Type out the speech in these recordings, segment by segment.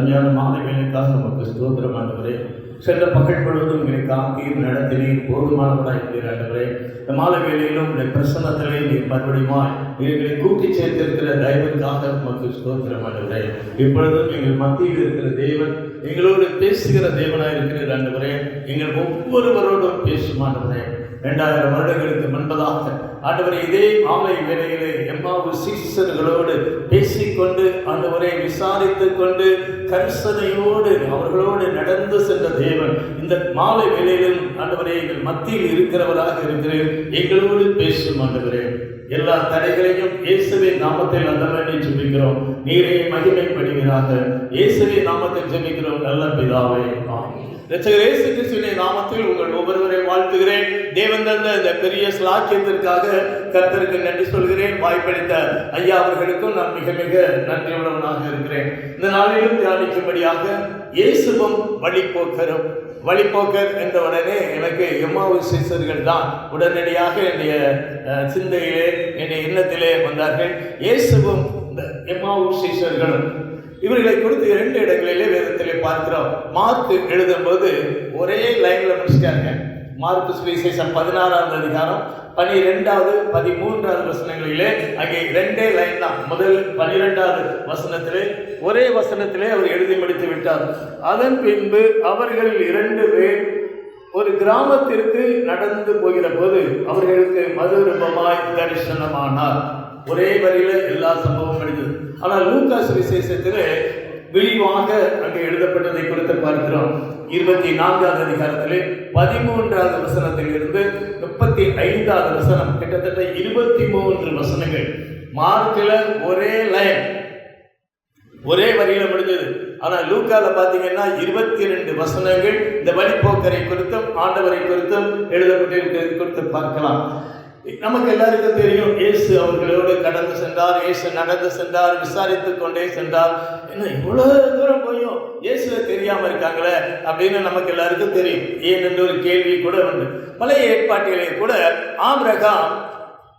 அருமையான மாலை வேலைக்காக நமக்கு ஸ்தோத்திரம் ஆண்டவரே. சென்ற பகல் பொழுதும் எங்களை காத்தீர் நடத்தினீர், போதுமானவராக இருக்கிற ஆண்டவரே. இந்த மாலை வேலையிலும் இந்த பிரசன்னத்திலே நீர் மறுபடியுமாய் எங்களை கூட்டி சேர்த்திருக்கிற தயவுக்காக நமக்கு ஸ்தோத்திரம் ஆண்டவரே. இப்பொழுதும் எங்கள் மத்தியில் இருக்கிற தேவன், எங்களோடு பேசுகிற தேவனாக இருக்கிற ஆண்டவரே. எங்கள் ஒவ்வொருவரோடும் பேசும் ஆண்டவரே. 2000 வருடங்களுக்கு முன்பதாக ஆண்டவரே இதே மாலை வேளையிலே எம்மாவு சீசர்களோடு பேசிக்கொண்டு ஆண்டவரை விசாரித்துக் கொண்டு கரிசனையோடு அவர்களோடு நடந்து சென்ற தேவன் இந்த மாலை வேளையிலும் ஆண்டவரே எங்கள் மத்தியில் இருக்கிறவராக இருக்கிறேன். எங்களோடு பேசும் ஆண்டவரே. எல்லா தடைகளையும் இயேசுவின் நாமத்தில் அந்த வேண்டி ஜெபிக்கிறோம். நீரே மகிமைப்படுவீராக. இயேசுவின் நாமத்தில் ஜெபிக்கிறோம் நல்ல பிதாவே. இரட்சகர் இயேசு கிறிஸ்துவின் நாமத்தில் உங்கள் ஒவ்வொருவரை வாழ்த்துகிறேன். தேவன் தந்த இந்த பெரிய ஸ்லாக்கியத்திற்காக கர்த்தருக்கு நன்றி சொல்கிறேன். வாய்ப்பளித்த ஐயா அவர்களுக்கும் நான் மிக மிக நன்றியுள்ளவனாக இருக்கிறேன். இந்த நாளிலும் தியானிக்கும்படியாக இயேசுவும் வழிபோக்கரும். வழிபோக்கர் என்ற உடனே எனக்கு எம்மாவு சீசர்கள் தான் உடனடியாக என்னுடைய சிந்தையிலே என்னுடைய எண்ணத்திலே வந்தார்கள். இயேசுவும் இந்த எம்மாவு சீசர்களும் இவர்களை குறித்து 2 இடங்களிலே வேதத்திலே பார்க்கிறோம். மார்க் எழுதும்போது ஒரே லைன்ல முடிச்சிட்டாங்க. மார்க் சுவிசேஷம் 16ஆம் அதிகாரம் 12வது 13வது வசனங்களிலே அங்கே 2 லைன் தான். முதல் 12வது வசனத்திலே ஒரே வசனத்திலே அவர் எழுதி முடித்து விட்டார். அதன் பின்பு அவர்கள் 2 பேர் ஒரு கிராமத்திற்கு நடந்து போகிற போது அவர்களுக்கு மறுரூபமாய் தரிசனமானார். ஒரே வரியில எல்லா சம்பவம் நடந்தது. ஆனால் லூக்கா சுவிசேஷத்திலே விரிவாக அங்கே எழுதப்பட்டதை குறித்து பார்க்கிறோம். 24வது அதிகாரத்திலே 13வது வசனத்தில் இருந்து 35வது வசனம், கிட்டத்தட்ட 23 வசனங்கள். மார்க்ல ஒரே லைன் ஒரே வரியில முடிஞ்சது. ஆனா லூக்கால பாத்தீங்கன்னா 22 வசனங்கள் இந்த வழிபோக்கரை குறித்தும் ஆண்டவரை குறித்தும் எழுதப்பட்டிருக்கிறது குறித்து பார்க்கலாம். நமக்கு எல்லாருக்கும் தெரியும், இயேசு அவர்களோடு கடந்து சென்றார், இயேசு நடந்து சென்றார், விசாரித்துக் கொண்டே சென்றார். என்ன இவ்வளவு தூரம் போயும் இயேசுவை தெரியாம இருக்காங்களே அப்படின்னு நமக்கு எல்லாருக்கும் தெரியும். ஏனென்று ஒரு கேள்வி கூட உண்டு. பழைய ஏற்பாட்டிலே கூட ஆபிரகாம்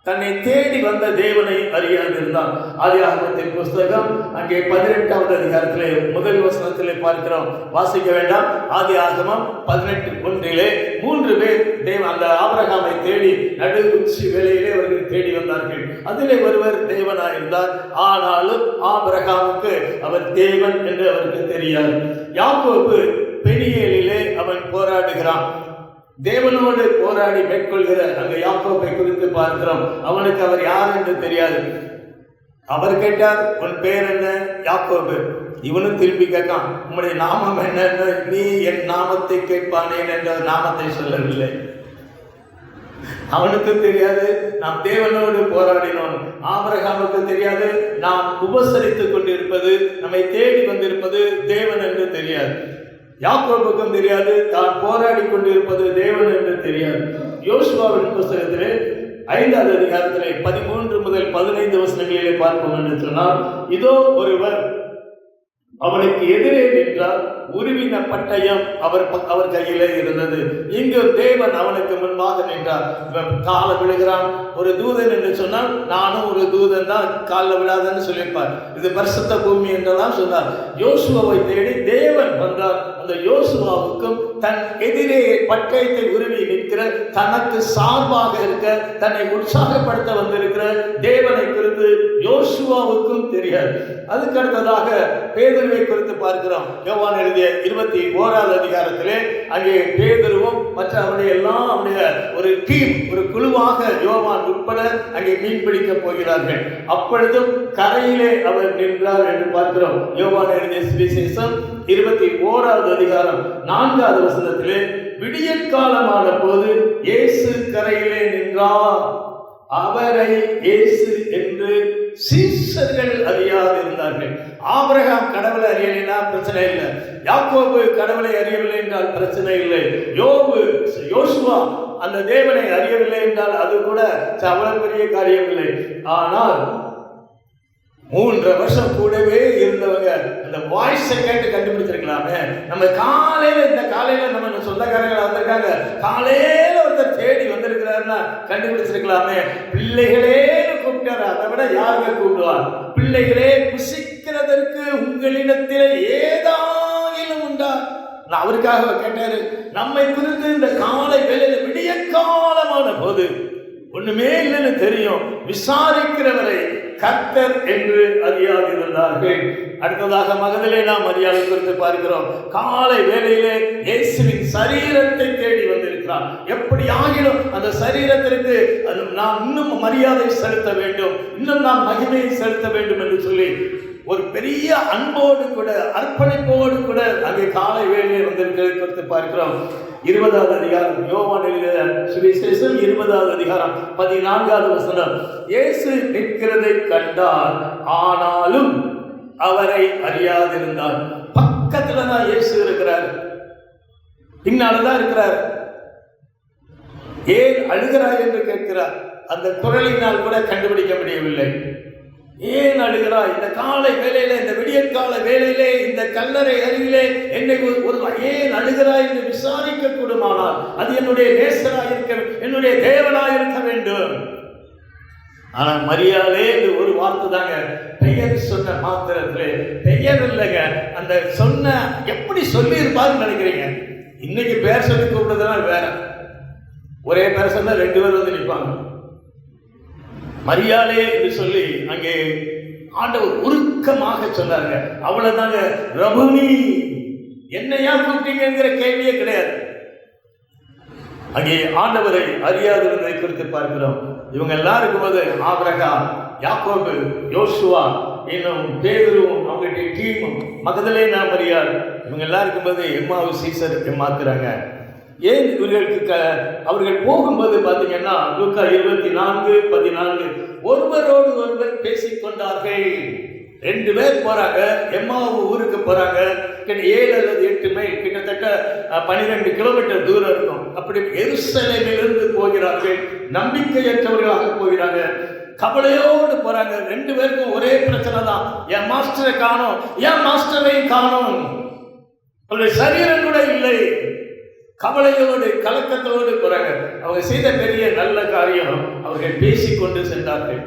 தன்னை தேடி வந்த தேவனை அறியாதிருந்தான். ஆதியாகமத்தின் புஸ்தகம் அங்கே 18வது அதிகாரத்திலே முதல் வசனத்திலே பார்க்கிறோம். வாசிக்க வேண்டாம். ஆதியாகமம் 18:1 3 பேர் அந்த ஆபிரகாமை தேடி நடு உச்சி வேளையிலே அவர்கள் தேடி வந்தார்கள். அதிலே ஒருவர் தேவனாய் இருந்தார். ஆனாலும் ஆபிரகாமுக்கு அவர் தேவன் என்று அவருக்கு தெரியாது. யாக்கோபு பெனியேலிலே அவன் போராடுகிறான். தேவனோடு போராடி மேற்கொள்கிற அங்க யாக்கோபை குறித்து பார்க்கிறோம். அவனுக்கு அவர் யார் என்று தெரியாது. அவர் கேட்டார், உன் பேர் என்ன? யாக்கோபு. இவனும் திருப்பி கேட்கான், உம்முடைய நாமம் என்ன? நீ என் நாமத்தை கேட்பானேன் என்ற நாமத்தை சொல்லவில்லை. அவனுக்கு தெரியாது நாம் தேவனோடு போராடினோம். ஆபிரகாமுக்கு தெரியாது நாம் உபசரித்துக் கொண்டிருப்பது, நம்மை தேடி வந்திருப்பது தேவன் என்று தெரியாது. யாக்கோபுக்கும் தெரியாது தான் போராடி கொண்டிருப்பது தேவன் என்று தெரியாது. யோசுவாவின் புஸ்தகத்திலே 5வது அதிகாரத்திலே 13 முதல் 15 வசனங்களிலே பார்ப்போம் என்று சொன்னால், இதோ ஒருவர் அவனுக்கு எதிரே நின்றார். உருவின பட்டயம் அவர் கையிலே இருந்தது. இங்கு தேவன் அவனுக்கு முன்பாக நின்றார். கால விழுகிறான். ஒரு தூதன் என்று சொன்னால் நானும் ஒரு தூதன் தான், காலில் விழாதன்னு சொல்லியிருப்பார். இது பரிசுத்த பூமி என்றெல்லாம் சொன்னார். யோசுவாவை தேடி தேவன் வந்தார். அந்த யோசுவாவுக்கும் தன் எதிரே பட்டயத்தை உருவி நிற்கிற, தனக்கு சார்பாக இருக்க, தன்னை உற்சாகப்படுத்த வந்திருக்கிற தேவனை குறித்து யோசுவாவுக்கும் தெரியாது. அதுக்கு அடுத்ததாக பேதுருவை குறித்து பார்க்கிறோம். யோவான் எழுதிய 21வது அதிகாரத்திலே அங்கே பேதுருவும் மற்ற அவருடைய ஒரு டீம், ஒரு குழுவாக யோவான் உட்பட அங்கே மீன் பிடிக்க போகிறார்கள். அப்பொழுதும் கரையிலே அவர் நின்றார் என்று பார்க்கிறோம். யோவான் எழுதிய சுவிசேஷம் 21வது அதிகாரம் 4வது வசனத்திலே, விடியற்காலமான போது இயேசு கரையிலே நின்றார். அவரை இயேசு என்று சீஷர்கள் அறியாதிருந்தார்கள். ஆபிரகாம் கடவுளை அறியலைன்னா பிரச்சனை இல்லை. யாக்கோபு கடவுளை அறியவில்லை என்றால் பிரச்சனை இல்லை. யோசுவா அந்த தேவனை அறியவில்லை என்றால் அது கூட அவ்வளவு பெரிய காரியம் இல்லை. ஆனால் 3 வருஷம் கூடவே இருந்தவங்க அந்த வாய்ஸை கேட்டு கண்டுபிடிச்சிருக்கலாமே. நம்ம இந்த காலையில நம்ம சொந்தக்காரங்களை வந்திருக்காங்க, காலையில ஒருத்தர் தேடி வந்திருக்கிறாருன்னா கண்டுபிடிச்சிருக்கலாமே. பிள்ளைகளே கூப்பிட்டாரு. அதை விட யாருங்க கூப்பிடுவார்? பிள்ளைகளே, புசிக்கிறதற்கு உங்களிடத்தில் ஏதாவது நான் அவருக்காக கேட்டாரு. நம்மை குறித்து இந்த காலை வேளையில விடிய காலமான போது ஒண்ணுமே இல்லைன்னு தெரியும், விசாரிக்கிறவரை கர்த்தர் என்று அறியாதிருந்தார்கள். அடுத்ததாக மகதலேனா மரியாதை குறித்து பார்க்கிறோம். காலை வேளையிலே இயேசுவின் சரீரத்தை தேடி வந்திருக்கிறார். எப்படி ஆகிலும் அந்த சரீரத்திற்கு நாம் இன்னும் மரியாதை செலுத்த வேண்டும், இன்னும் நாம் மகிமையை செலுத்த வேண்டும் என்று சொல்லி ஒரு பெரிய அன்போடு கூட அர்ப்பணிப்போடு கூட அங்கே காலை வேளையை வந்திருக்கிறது குறித்து பார்க்கிறோம். 20வது அதிகாரம், யோவான் எழுதிய சுவிசேஷம் 20வது அதிகாரம் 14வது வசனம். இயேசு நிற்கிறதை கண்டார், ஆனாலும் அவரை அறியாதிருந்தார். பக்கத்துல தான் இயேசு இருக்கிறார், பின்னால்தான் இருக்கிறார். ஏன் அழுகிறார் என்று கேட்கிறார். அந்த குரலினால் கூட கண்டுபிடிக்க முடியவில்லை. ஏன் அழுகிறாய்? இந்த காலை வேளையிலே, இந்த விடியற்கால வேளையிலே, இந்த கல்லறை அருகிலே என்னை ஒரு ஏன் அழுகிறாய் என்று விசாரிக்க கூடுமானால் அது என்னுடைய நேசராக இருக்க, என்னுடைய தேவனாக இருக்க வேண்டும். ஆனா மரியாதை ஒரு வார்த்தை தாங்க, பெயர் சொன்ன மாத்திரத்திலே, பெயர் இல்லைங்க, அந்த சொன்ன எப்படி சொல்லி இருப்பாருன்னு நினைக்கிறீங்க? இன்னைக்கு பேர் சொல்லி கூப்பிடுறதுனா வேற, ஒரே பேர் சொன்னா 2 பேர் வந்து நிற்பாங்க. மரியாதை என்று சொல்லி அங்கே ஆண்டவர் உருக்கமாக சொன்னாங்க. அவ்வளவுதாங்க, ரபுனி என்னையா கூப்பிட்டீங்கிற கேள்வியே கிடையாது. அங்கே ஆண்டவரை அறியாதிருந்ததை குறித்து பார்க்கிறோம். இவங்க எல்லாம் இருக்கும்போது ஆபிரகாம், யாக்கோபு, யோசுவா, இன்னும் பேதுருவும் அவங்களுடைய டீமும், மகதலேனா மரியாள், இவங்க எல்லாம் இருக்கும்போது எம்மாவு சீசருக்கு மாத்துறாங்க. ஏன் இவர்களுக்கு அவர்கள் போகும்போது பார்த்தீங்கன்னா லூக்கா 24:14 ஒருவரோடு ஒருவர் பேசிக்கொண்டார்கள். 2 பேர் போறாங்க, எம்மாவு ஊருக்கு போறாங்க. 7 அல்லது 8 மைல், கிட்டத்தட்ட 12 கிலோமீட்டர் தூரம் இருக்கும். அப்படி எருசலேமிலிருந்து போகிறார்கள். நம்பிக்கையற்றவர்களாக போகிறாங்க, கவலையோடு போறாங்க. 2 பேருக்கும் ஒரே பிரச்சனை தான், என் மாஸ்டரை காணோம், என் மாஸ்டரையும் காணோம், அவருடைய சரீரம் கூட இல்லை. கவலையோடு கலக்கத்தோடு போறாங்க. அவங்க செய்த பெரிய நல்ல காரியம், அவர்கள் பேசிக்கொண்டு சென்றார்கள்.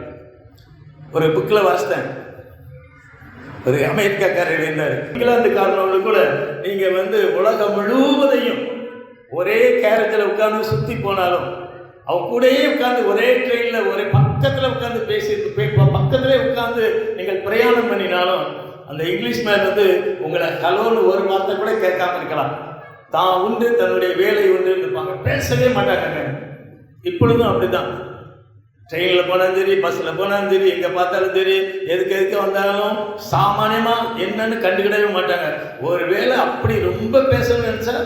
ஒரு புக்கில் வாசித்தேன், ஒரு அமெரிக்காக்காரர் இருந்தார், இங்கிலாந்துக்காரனோடு கூட நீங்க உலகம் முழுவதையும் ஒரே கேரத்தில் உட்கார்ந்து சுத்தி போனாலும், அவங்க கூடயே உட்கார்ந்து ஒரே ட்ரெயின்ல ஒரே பக்கத்தில் உட்கார்ந்து பேசி பக்கத்திலே உட்கார்ந்து நீங்கள் பிரயாணம் பண்ணினாலும் அந்த இங்கிலீஷ் மேன் உங்களை ஹலோன்னு ஒரு வார்த்தை கூட கேட்காம இருக்கலாம். தான் உண்டு, தன்னுடைய வேலை உண்டு இருப்பாங்க, பேசவே மாட்டாங்க. இப்பொழுதும் அப்படிதான். ட்ரெயினில் போனாலும் சரி, பஸ்ஸில் போனாலும் சரி, எங்கே பார்த்தாலும் சரி, எதுக்கு வந்தாலும் சாமானியமா என்னன்னு கண்டுக்கிடவே மாட்டாங்க. ஒரு வேளை அப்படி ரொம்ப பேசணும்னு நினைச்சா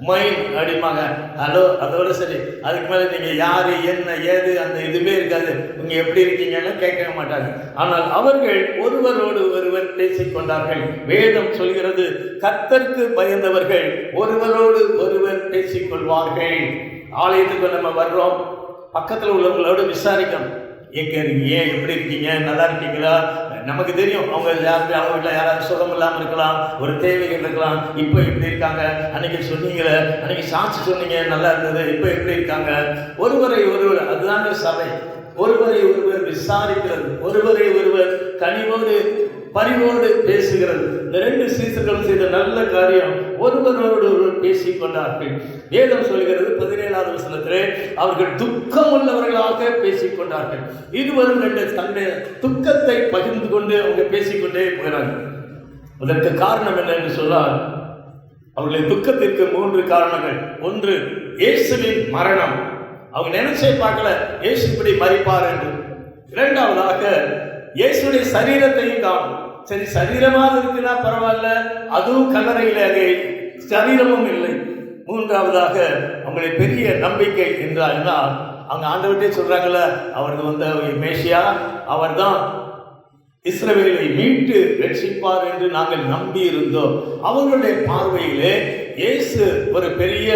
மைண்ட் அப்படிமாங்க, ஹலோ, அதோட சரி. அதுக்கு மேலே நீங்கள் யாரு என்ன ஏது அந்த இதுவே இருக்காது. நீங்கள் எப்படி இருக்கீங்கன்னு கேட்க மாட்டாங்க. ஆனால் அவர்கள் ஒருவரோடு ஒருவர் பேசிக்கொண்டார்கள். வேதம் சொல்கிறது, கர்த்தருக்கு பயந்தவர்கள் ஒருவரோடு ஒருவர் பேசிக்கொள்வார்கள். ஆலயத்துக்கு நம்ம வர்றோம், பக்கத்தில் உள்ளவங்களோட விசாரிக்கணும், எங்கே இருக்கீங்க, எப்படி இருக்கீங்க, நல்லா இருக்கீங்களா? நமக்கு தெரியும் அவங்க யாருக்கு, அவங்க வீட்டில் யாராவது சுகம் இல்லாமல் இருக்கலாம், ஒரு தேவைகள் இருக்கலாம். இப்போ எப்படி இருக்காங்க, அன்னைக்கு சொன்னீங்களே, அன்னைக்கு சாட்சி சொன்னீங்க நல்லா இருந்தது, இப்போ எப்படி இருக்காங்க? ஒருவரை ஒருவர், அதுதாங்க சபை, ஒருவரை ஒருவர் விசாரிக்கிறது, ஒருவரை ஒருவர் கனிவோடு பரிவோடு பேசுகிறது. இந்த 2 சீசர்களும் செய்த நல்ல காரியம், ஒருவரோடு ஒருவர் பேசிக்கொண்டார்கள். வேதம் சொல்கிறது 17வது வசனத்திலே, அவர்கள் துக்கம் உள்ளவர்களாக பேசிக்கொண்டார்கள். இருவரும் தன்னுடைய துக்கத்தை பகிர்ந்து கொண்டு அவங்க பேசிக்கொண்டே போகிறார்கள். அதற்கு காரணம் என்ன என்று சொன்னால், அவர்களுடைய துக்கத்திற்கு 3 காரணங்கள். 1, இயேசுவின் மரணம். அவங்க நினைச்சே பார்க்கல இயேசு இப்படி மரிப்பார் என்று. 2வதாக இயேசுடைய சரீரத்தையும் காணும். சரி, சரீரமாக இருக்குன்னா பரவாயில்ல, அதுவும் கல்லறையில் அங்கே சரீரமும் இல்லை. 3வதாக அவங்களுடைய பெரிய நம்பிக்கை என்றால், அவங்க ஆண்டவர்கிட்டே சொல்றாங்கல்ல, அவருக்கு மேசியா, அவர் தான் இஸ்ரவேலை மீட்டு ரட்சிப்பார் என்று நாங்கள் நம்பி இருந்தோம். அவர்களுடைய பார்வையிலே இயேசு ஒரு பெரிய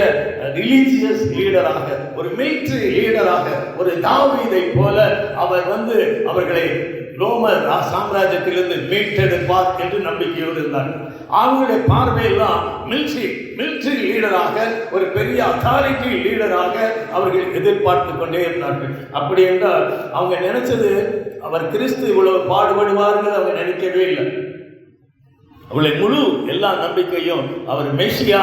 ரிலீஜியஸ் லீடராக, ஒரு மிலிட்டரி லீடராக, ஒரு தாவீதை போல அவர் அவர்களை ரோம சாம்ராஜ்யத்திலிருந்து மீட்டெடுப்பார் என்று நம்பிக்கையோடு இருந்தார். அவங்களுடைய பார்வையெல்லாம் மிலிட்டரி லீடராக, ஒரு பெரிய அத்தாரிட்டி லீடராக அவர்கள் எதிர்பார்த்து கொண்டே இருந்தார்கள். அப்படி என்றால் அவங்க நினைச்சது, அவர் கிறிஸ்து இவ்வளவு பாடுபடுவார்கள் அவங்க நினைக்கவே இல்லை. அவருடைய முழு எல்லா நம்பிக்கையும் அவர் மெசியா.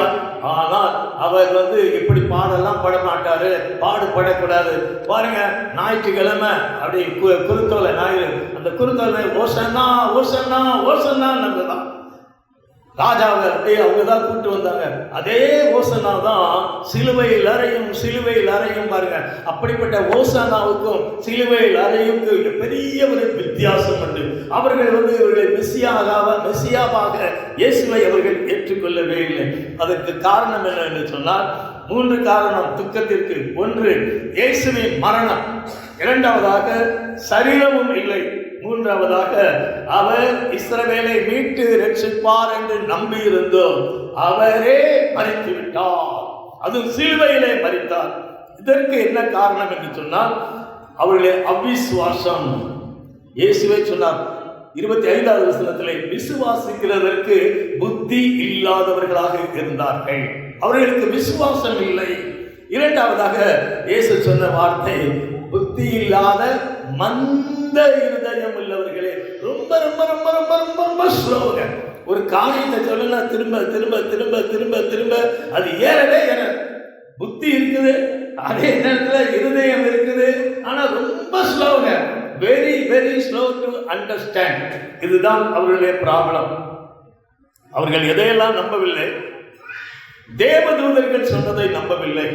ஆனால் அவர் எப்படி பாடெல்லாம் பட மாட்டாரு, பாடுபடக்கூடாது. பாருங்க, ஞாயிற்றுக்கிழமை அப்படி குருத்தோலை ஞாயிறு, அந்த குருத்தோலை ஓசன்னா ஓசன்னா ஓசன்னா தான் ராஜாவை அப்படியே அவங்க தான் கூட்டு வந்தாங்க. அதே ஓசனா தான் சிலுவையில் அறையும் சிலுவையில் அறையும். பாருங்க, அப்படிப்பட்ட ஓசனாவுக்கும் சிலுவையில் அறையும் பெரிய ஒரு வித்தியாசம் உண்டு. அவர்கள் இவர்களை மெசியாவாக இயேசுவை அவர்கள் ஏற்றுக்கொள்ளவே இல்லை. அதற்கு காரணம் என்ன என்று சொன்னால் 3 காரணம் துக்கத்திற்கு. 1, இயேசுவின் மரணம். 2வதாக சரீரமும் இல்லை. 3வதாக அவர் இஸ்ரவேலை மீட்டு ரட்சிப்பார் என்று நம்பி இருந்தோம், அவரே மரித்து விட்டார். அது சிலுவையிலே மரித்தார். இதற்கு என்ன காரணம் என்று சொன்னால் அவர்களுடைய அவிசுவாசம். இயேசுவே சொன்னார் 25வது வசனத்திலே, விசுவாசிக்கிறதற்கு புத்தி இல்லாதவர்களாக இருந்தார்கள். அவர்களுக்கு விசுவாசம் இல்லை. 2வதாக இயேசு சொன்ன வார்த்தை, புத்தி இல்லாத மந்த இருதயம் உள்ளவர்களே. ரொம்ப ரொம்ப ரொம்ப ரொம்ப ரொம்ப ரொம்ப ஸ்லோங்க. ஒரு காரியத்தை சொல்லுனா திரும்ப திரும்ப திரும்ப திரும்ப திரும்ப அது ஏறவே ஏற. புத்தி இருக்குது, அதே நேரத்தில் இருதயம் இருக்குது, ஆனா ரொம்ப ஸ்லோங்க. Very very slow to understand. இதுதான் அவர்களுடைய ப்ராப்ளம். அவர்கள் எதையெல்லாம் நம்பவில்லை? தேவதூதர்கள் சொன்னதை நம்பவில்லை.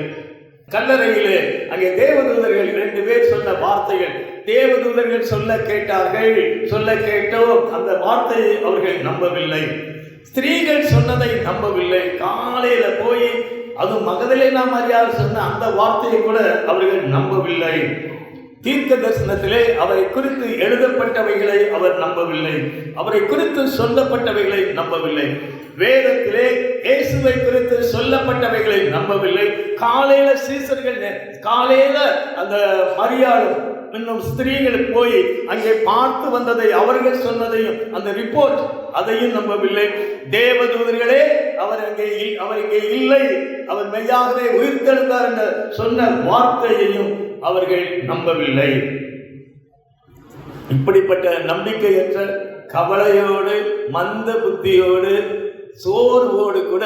கல்லறையிலே அங்கே தேவதூதர்கள் 2 பேர் சொன்ன வார்த்தைகள், தேவதூதர்கள் சொல்ல கேட்டார்கள், சொல்ல கேட்டோம், அந்த வார்த்தையை அவர்கள் நம்பவில்லை. ஸ்திரீகள் சொன்னதை நம்பவில்லை. காலையில போய் அது மகதலேனா மரியாள் சொன்ன அந்த வார்த்தையை கூட அவர்கள் நம்பவில்லை. தீர்க்க தரிசனத்திலே அவரை குறித்து எழுதப்பட்டவைகளை அவர் நம்பவில்லை. அவரை குறித்து சொல்லப்பட்டவைகளை நம்பவில்லை. வேதத்திலே இயேசுவை குறித்து சொல்லப்பட்டவைகளை நம்பவில்லை. காலையில சீசர்கள், காலையில அந்த மரியாளும் இன்னும் ஸ்திரீகள் போய் அங்கே பார்த்து வந்ததை, அவர்கள் சொன்னதையும், அந்த ரிப்போர்ட், அதையும் நம்பவில்லை. தேவதூதர்களே அவர் இங்கே இல்லை, அவர் மெய்யாகவே உயிர்த்தெழுந்தார் என்ற சொன்ன வார்த்தையையும் அவர்கள் நம்பவில்லை. இப்படிப்பட்ட நம்பிக்கையற்ற, கவலையோடு, மந்த புத்தியோடு, சோர்வோடு கூட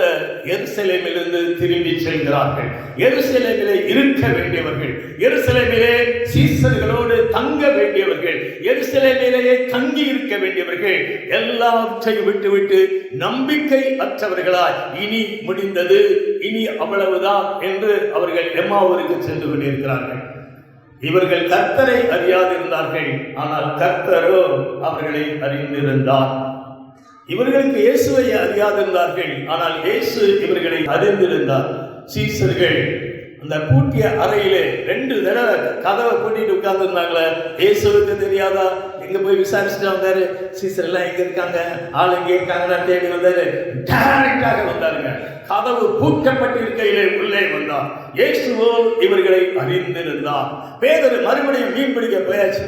எருசலேமிலிருந்து திரும்பி செல்கிறார்கள். எருசலேமிலே இருக்க வேண்டியவர்கள், எருசலேமிலே சீசர்களோடு தங்க வேண்டியவர்கள், எருசலேமிலேயே தங்கி இருக்க வேண்டியவர்கள் எல்லாவற்றையும் விட்டுவிட்டு நம்பிக்கை அற்றவர்களாய் இனி முடிந்தது, இனி அவ்வளவுதான் என்று அவர்கள் எம்மாவூருக்கு சென்று கொண்டிருக்கிறார்கள். இவர்கள் கர்த்தரை அறியாதிருந்தார்கள், ஆனால் கர்த்தரோ அவர்களை அறிந்திருந்தார். இவர்களுக்கு இயேசுவை அறியாதிருந்தார்கள், ஆனால் இயேசு இவர்களை அறிந்திருந்தார். சீசர்கள் அந்த பூட்டிய அறையிலே 2 தடவை கதவை பூட்டிட்டு உட்கார்ந்து இருந்தாங்களே. இயேசுவுக்கு தெரியாதா? எங்க போய் விசாரிச்சுட்டு வந்தாரு. சீசர் எல்லாம் எங்க இருக்காங்க, ஆள் எங்க இருக்காங்க தேடி வந்தாரு. டைரக்டாக வந்தாருங்க. கதவு பூட்டப்பட்டு இருக்கையிலே உள்ளே வந்தார். இயேசுவோ இவர்களை அறிந்திருந்தார். பேதுரு மறுபடியும் மீன் பிடிக்க போயாச்சு.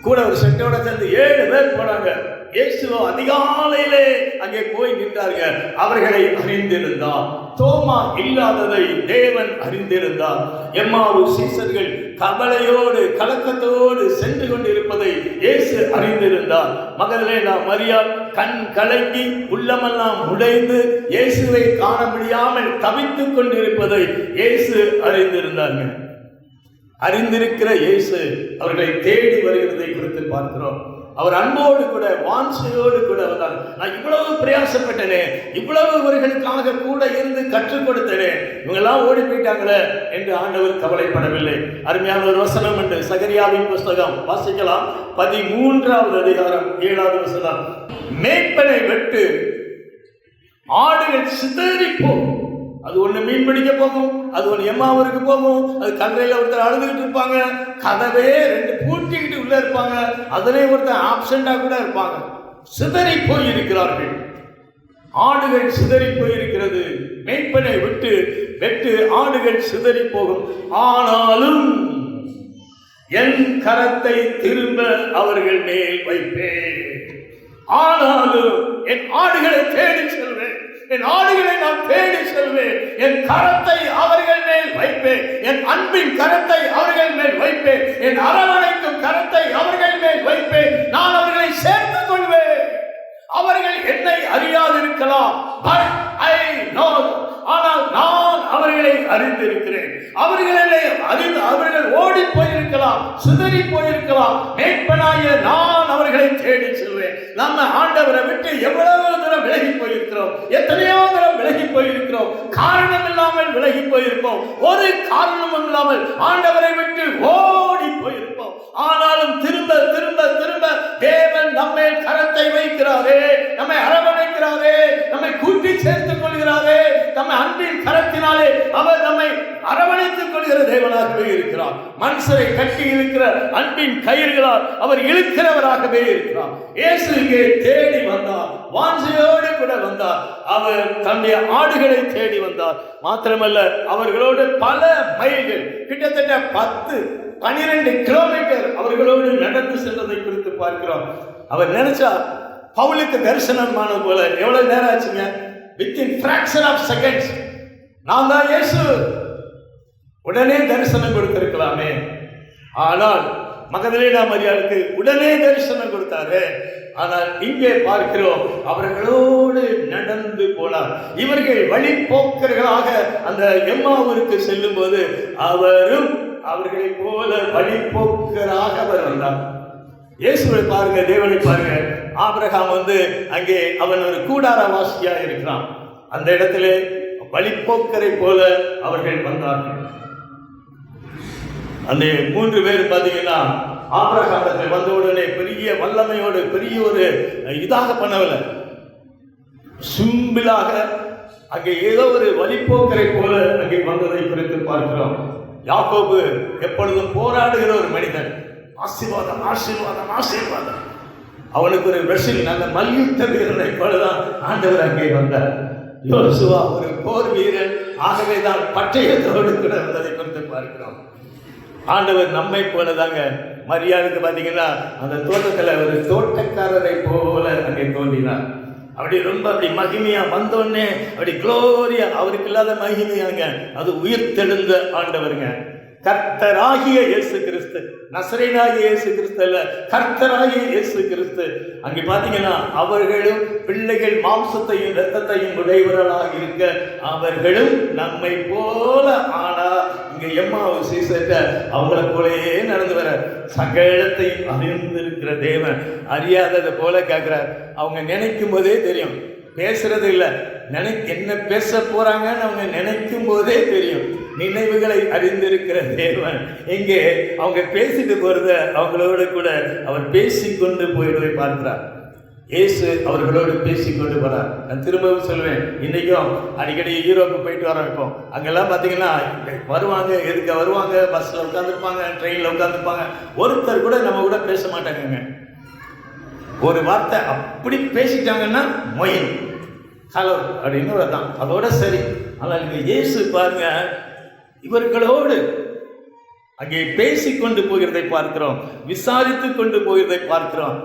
கூட ஒரு செட்டோட சேர்ந்து 7 பேர் போனாங்க. இயேசுவோ அதிகாலையிலே அங்கே போய் நின்றாங்க. அவர்களை அறிந்திருந்தார். தோமா இல்லாததை தேவன் அறிந்திருந்தார். எம்மாவு சீசர்கள் கவலையோடு கலக்கத்தோடு சென்று கொண்டிருப்பதை இயேசு அறிந்திருந்தார். மகதலேனா மரியாள் கண் கலங்கி உள்ளமெல்லாம் உடைந்து இயேசுவை காண முடியாமல் தவித்துக் கொண்டிருப்பதை இயேசு அறிந்திருந்தார்கள். அறிந்திருக்கிற இயேசு அவர்களை தேடி வருகிறதை குறித்து பார்க்கிறோம். அவர் அன்போடு கூட, வாஞ்சையோடு கூட வந்தார். நான் இவ்வளவு பிரயாசப்பட்டனே, இவ்வளவு இவர்களுக்காக கூட இருந்து கற்றுக் கொடுத்தனே, இவங்கெல்லாம் ஓடி போயிட்டாங்களே என்று ஆண்டவர் கவலைப்படவில்லை. அருமையான ஒரு வசனம் என்று சகரியாவின் புஸ்தகம் வாசிக்கலாம். 13வது அதிகாரம் 7வது வசனம். மேய்ப்பனை வெட்டு, ஆடுகள் சிதறி போகும். அது ஒண்ணு மீன் பிடிக்க போகும், அது ஒண்ணு எம்மாவூருக்கு போகும், அது கல்றையில ஒருத்தர் அழுதுகிட்டு இருப்பாங்க, கதவே 2 பூட்டிக்கிட்டு உள்ள இருப்பாங்க, அதிலே ஒருத்தர் ஆப்சண்டா கூட இருப்பாங்க. சிதறி போய் இருக்கிறார்கள். ஆடுகள் சிதறி போயிருக்கிறது. மேய்ப்பனை விட்டு வெட்டு, ஆடுகள் சிதறி போகும். ஆனாலும் என் கரத்தை திரும்ப அவர்கள் மேல் வைப்பேன். ஆனாலும் என் ஆடுகளை தேடி செல்வேன், என் ஆடுகளை நான் தேடி செல்வேன், என் கரத்தை அவர்கள் மேல் வைப்பேன், என் அன்பின் கரத்தை அவர்கள் மேல் வைப்பேன், என் அரவணைக்கும் கரத்தை அவர்கள் மேல் வைப்பேன். நான் அவர்களை சேர்த்துக் கொள்வேன். அவர்கள் என்னை அறியாதிருக்கலாம், but I know, ஆனால் நான் அவர்களை அறிந்திருக்கிறேன். அவர்கள் ஓடி போயிருக்கலாம், சிதறி போயிருக்கலாம், மேய்ப்பனாகிய நான் அவர்களை தேடி செல்வேன். நம்ம ஆண்டவரை விட்டு எவ்வளவு தூரம் விலகி போயிருக்கிறோம், எத்தனையோ தூரம் விலகி போயிருக்கிறோம், காரணம் இல்லாமல் விலகி போயிருப்போம், ஒரு காரணமும் இல்லாமல் ஆண்டவரை விட்டு ஓடி போயிருப்போம். ஆனாலும் திரும்ப திரும்ப திரும்ப தேவன் நம்மை கரத்தை வைக்கிறாரே, நம்மை அரவணைக்கிறாரே, நம்மை கூட்டி சேர்த்துக் கொள்கிறாரே, நம்மை அன்பின் கரத்தினாலே அவர் நம்மை அரவணைத்துக் கொள்கிற தேவனாகவே இருக்கிறார். மனுஷரை கட்டி இழுக்கிற அன்பின் கயிறுகளால் அவர் இழுக்கிறவராகவே இருக்கிறார். இயேசு இங்கே தேடி வந்தார், வாஞ்சையோடு கூட வந்தார். அவர் தன்னுடைய ஆடுகளை தேடி வந்தார். மாத்திரமல்ல, அவர்களோடு பல மைல்கள், கிட்டத்தட்ட 10-12 கிலோமீட்டர் அவர்களோடு நடந்து சென்றதை குறித்து பார்க்கிறோம். அவர் நினைச்சா பவுலுக்கு தரிசனமான போல எவ்வளவு நேரம் ஆச்சுங்க? வித்தின் fraction of seconds நான் தான் இயேசு, உடனே தரிசனம் கொடுத்திருக்கலாமே. ஆனால் மகதலேனா மரியாளுக்கு உடனே தரிசனம் கொடுத்தாரு. ஆனால் இங்கே பார்க்கிறோம், அவர்களோடு நடந்து போனார். இவர்கள் வழிபோக்கர்களாக அந்த எம்மாவூருக்கு செல்லும் போது அவரும் அவர்களை போல வழிபோக்கராக அவர் வந்தார். இயேசுவை பாருங்க, தேவனை பாருங்க. ஆபிரகாம் அங்கே அவன் ஒரு கூடாரவாசியா இருக்கிறான். அந்த இடத்துல வழிபோக்கரை போல அவர்கள் வந்தார்கள். அந்த 3 பேர் பார்த்தீங்கன்னா ஆபிரகாமத்தில் வந்த உடனே பெரிய வல்லமையோடு பெரிய ஒரு இதாக பண்ணவில்லை, சிம்பிளாக அங்கே ஏதோ ஒரு வழிபோக்கரை போல அங்கே வந்ததை குறித்து பார்க்கிறோம். யாக்கோபு எப்பொழுதும் போராடுகிற ஒரு மனிதன், ஆசீர்வாதம் ஆசீர்வாதம் ஆசீர்வாதம். அவனுக்கு ஒரு வெஷில் நல்ல மல்யுத்த வீரனை போலதான் ஆண்டவர் அங்கே வந்தார். யோசுவா ஒரு போர் வீரன், ஆகவே தான் பட்டயத்தோடு கூட வந்ததை குறித்து பார்க்கிறோம். ஆண்டவர் நம்மை போலதாங்க. மரியாளுக்கு பார்த்தீங்கன்னா அந்த தோட்டத்தில் ஒரு தோட்டக்காரரை போல அங்கே தோன்றினார். அப்படி மகிமையா வந்தோடனே அப்படி குளோரியா, அவருக்கு இல்லாத மகிமையாங்க. அது உயிர்த்தெழுந்த ஆண்டவருங்க, கர்த்தராகிய இயேசு கிறிஸ்து. நசரேயனாகிய இயேசு கிறிஸ்து அல்ல, கர்த்தராகிய இயேசு கிறிஸ்து. அங்கே பார்த்தீங்கன்னா அவர்களும் பிள்ளைகள் மாம்சத்தையும் இரத்தத்தையும் உடையவர்களாக இருக்க அவர்களும் நம்மை போல. ஆனா இங்க எம்மாவு சீசர்ட்ட அவங்கள போலயே நடந்து வர, சகலத்தையும் அறிந்திருக்கிற தேவன் அறியாததை போல கேட்கிறார். அவங்க நினைக்கும் போதே தெரியும், பேசுறது இல்லை, என்ன பேச போறாங்கன்னு அவங்க நினைக்கும் போதே தெரியும். நினைவுகளை அறிந்திருக்கிற தேவன் இங்கே அவங்க பேசிட்டு போறத அவங்களோட கூட அவர் பேசிக்கொண்டு போயிடுவதை பார்க்கிறார். இயேசு அவர்களோடு பேசிக்கொண்டு போறார். நான் திரும்பவும் சொல்வேன், இன்னைக்கும் அடிக்கடி யூரோப்பு போயிட்டு வரோம். அங்கெல்லாம் பார்த்தீங்கன்னா வருவாங்க, எதுக்கு வருவாங்க, பஸ்ல உட்காந்துருப்பாங்க, ட்ரெயினில் உட்காந்துருப்பாங்க, ஒருத்தர் கூட நம்ம கூட பேச மாட்டாங்க. ஒரு வார்த்தை அப்படி பேசிட்டாங்கன்னா மொயின் ஹலோ அப்படின்னு தான், அதோட சரி. ஆனால் இங்கே இயேசு பாருங்க, இவர்களோடு அங்கே பேசிக்கொண்டு போகிறதை பார்க்கிறோம், விசாரித்து கொண்டு போகிறதை பார்க்கிறோம்.